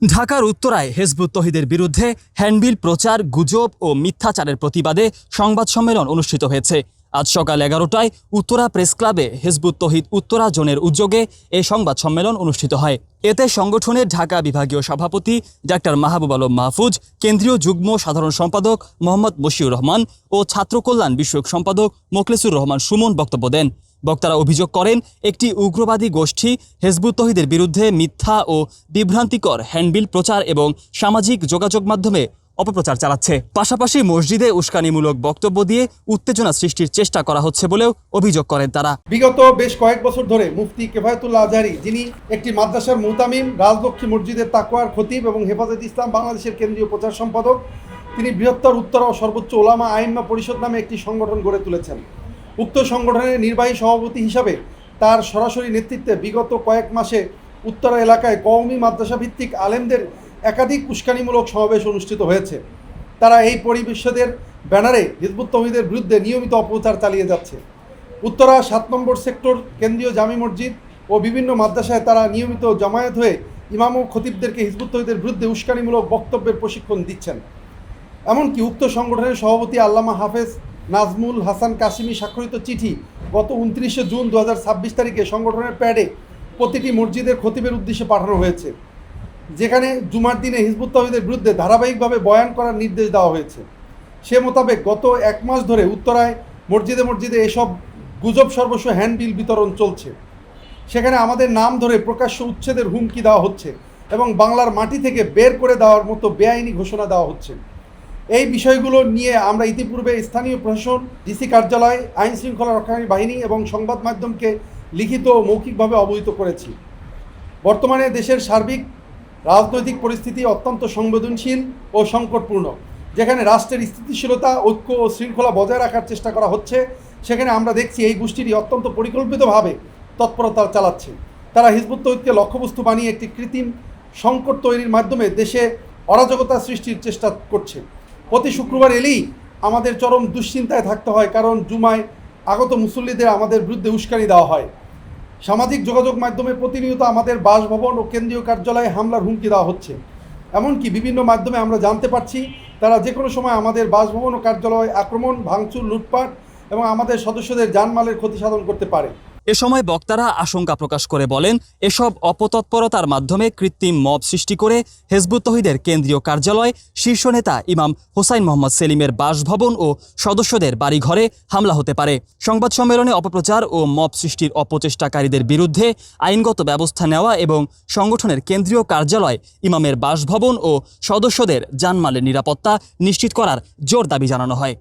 ঢাকার উত্তরায় হিজবুত তহিদের বিরুদ্ধে হ্যান্ডবিল প্রচার, গুজব ও মিথ্যাচারের প্রতিবাদে সংবাদ সম্মেলন অনুষ্ঠিত হয়েছে। আজ সকাল 11টায় উত্তরা প্রেস ক্লাবে হিজবুত তহিদ উত্তরা জোনের উদ্যোগে এই সংবাদ সম্মেলন অনুষ্ঠিত হয়। এতে সংগঠনের ঢাকা বিভাগীয় সভাপতি ডাক্তার মাহবুব আলম মাহফুজ, কেন্দ্রীয় যুগ্ম সাধারণ সম্পাদক মোহাম্মদ বশিউর রহমান ও ছাত্র কল্যাণ বিষয়ক সম্পাদক মোখলেসুর রহমান সুমন বক্তব্য দেন। বক্তারা অভিযোগ করেন, একটি উগ্রবাদী গোষ্ঠী হিজবুত তহিদের বিরুদ্ধে মিথ্যা ও বিভ্রান্তিকর হ্যান্ডবিল প্রচার এবং সামাজিক যোগাযোগ মাধ্যমে অপপ্রচার চালাচ্ছে। পাশাপাশি মসজিদে উস্কানিমূলক বক্তব্য দিয়ে উত্তেজনা সৃষ্টির চেষ্টা করা হচ্ছে বলেও অভিযোগ করেন তারা। বিগত বেশ কয়েক বছর ধরে মুফতি কেফায়েতুল্লাহ আজহারী, যিনি একটি মাদ্রাসার মুতামিম, রাজলক্ষ্মী মসজিদের তাকওয়ার খতিব এবং হেফাজতে ইসলাম বাংলাদেশের কেন্দ্রীয় প্রচার সম্পাদক, তিনি বৃহত্তর উত্তরা ও সর্বোচ্চ ওলামা আইম্মা পরিষদ নামে একটি সংগঠন গড়ে তুলেছেন। উক্ত সংগঠনের নির্বাহী সভাপতি হিসাবে তার সরাসরি নেতৃত্বে বিগত কয়েক মাসে উত্তরা এলাকায় কওমি মাদ্রাসা ভিত্তিক আলেমদের একাধিক উস্কানিমূলক সমাবেশ অনুষ্ঠিত হয়েছে। তারা এই পরিবেশদের ব্যানারে হিজবুত তহিদের বিরুদ্ধে নিয়মিত অপপ্রচার চালিয়ে যাচ্ছে। উত্তরা 7 নম্বর সেক্টর, কেন্দ্রীয় জামি মসজিদ ও বিভিন্ন মাদ্রাসায় তারা নিয়মিত জামায়াত হয়ে ইমাম ও খতিবদেরকে হিজবুত তহিদের বিরুদ্ধে উস্কানিমূলক বক্তব্যের প্রশিক্ষণ দিচ্ছেন। এমনকি উক্ত সংগঠনের সভাপতি আল্লামা হাফেজ নাজমুল হাসান কাশিমি স্বাক্ষরিত চিঠি গত 29শে জুন 2026 তারিখে সংগঠনের প্যাডে প্রতিটি মসজিদের খতিবের উদ্দেশ্যে পাঠানো হয়েছে, যেখানে জুমার দিনে হিজবুত তহিদের বিরুদ্ধে ধারাবাহিকভাবে বয়ান করার নির্দেশ দেওয়া হয়েছে। সে মোতাবেক গত 1 মাস ধরে উত্তরায় মসজিদে মসজিদে এসব গুজব সর্বস্ব হ্যান্ডবিল বিতরণ চলছে। সেখানে আমাদের নাম ধরে প্রকাশ্য উচ্ছেদের হুমকি দেওয়া হচ্ছে এবং বাংলার মাটি থেকে বের করে দেওয়ার মতো বেআইনি ঘোষণা দেওয়া হচ্ছে। এই বিষয়গুলো নিয়ে আমরা ইতিপূর্বে স্থানীয় প্রশাসন, ডিসি কার্যালয়, আইন শৃঙ্খলা রক্ষাকারী বাহিনী এবং সংবাদ মাধ্যমকে লিখিত ও মৌখিকভাবে অবহিত করেছি। বর্তমানে দেশের সার্বিক রাজনৈতিক পরিস্থিতি অত্যন্ত সংবেদনশীল ও সংকটপূর্ণ। যেখানে রাষ্ট্রের স্থিতিশীলতা, ঐক্য ও শৃঙ্খলা বজায় রাখার চেষ্টা করা হচ্ছে, সেখানে আমরা দেখছি এই গোষ্ঠীটি অত্যন্ত পরিকল্পিতভাবে তৎপরতা চালাচ্ছে। তারা হিজবুত তহিদকে লক্ষ্যবস্তু বানিয়ে একটি কৃত্রিম সংকট তৈরির মাধ্যমে দেশে অরাজকতা সৃষ্টির চেষ্টা করছে। প্রতি শুক্রবার এলেই আমাদের চরম দুশ্চিন্তায় থাকতে হয়, কারণ জুমায় আগত মুসল্লিদের আমাদের বিরুদ্ধে উস্কানি দেওয়া হয়। সামাজিক যোগাযোগ মাধ্যমে প্রতিনিয়ত আমাদের বাসভবন ও কেন্দ্রীয় কার্যালয়ে হামলার হুমকি দেওয়া হচ্ছে। এমনকি বিভিন্ন মাধ্যমে আমরা জানতে পারছি তারা যে কোনো সময় আমাদের বাসভবন ও কার্যালয়ে আক্রমণ, ভাঙচুর, লুটপাট এবং আমাদের সদস্যদের জানমালের ক্ষতি সাধন করতে পারে। এ সময় বক্তারা আশঙ্কা প্রকাশ করে বলেন, এসব অপতৎপরতার মাধ্যমে কৃত্রিম মব সৃষ্টি করে হিজবুত তহিদের কেন্দ্রীয় কার্যালয়, শীর্ষ নেতা ইমাম হোসাইন মোহাম্মদ সেলিমের বাসভবন ও সদস্যদের বাড়িঘরে হামলা হতে পারে। সংবাদ সম্মেলনে অপপ্রচার ও মব সৃষ্টির অপচেষ্টাকারীদের বিরুদ্ধে আইনগত ব্যবস্থা নেওয়া এবং সংগঠনের কেন্দ্রীয় কার্যালয়, ইমামের বাসভবন ও সদস্যদের জানমালের নিরাপত্তা নিশ্চিত করার জোর দাবি জানানো হয়।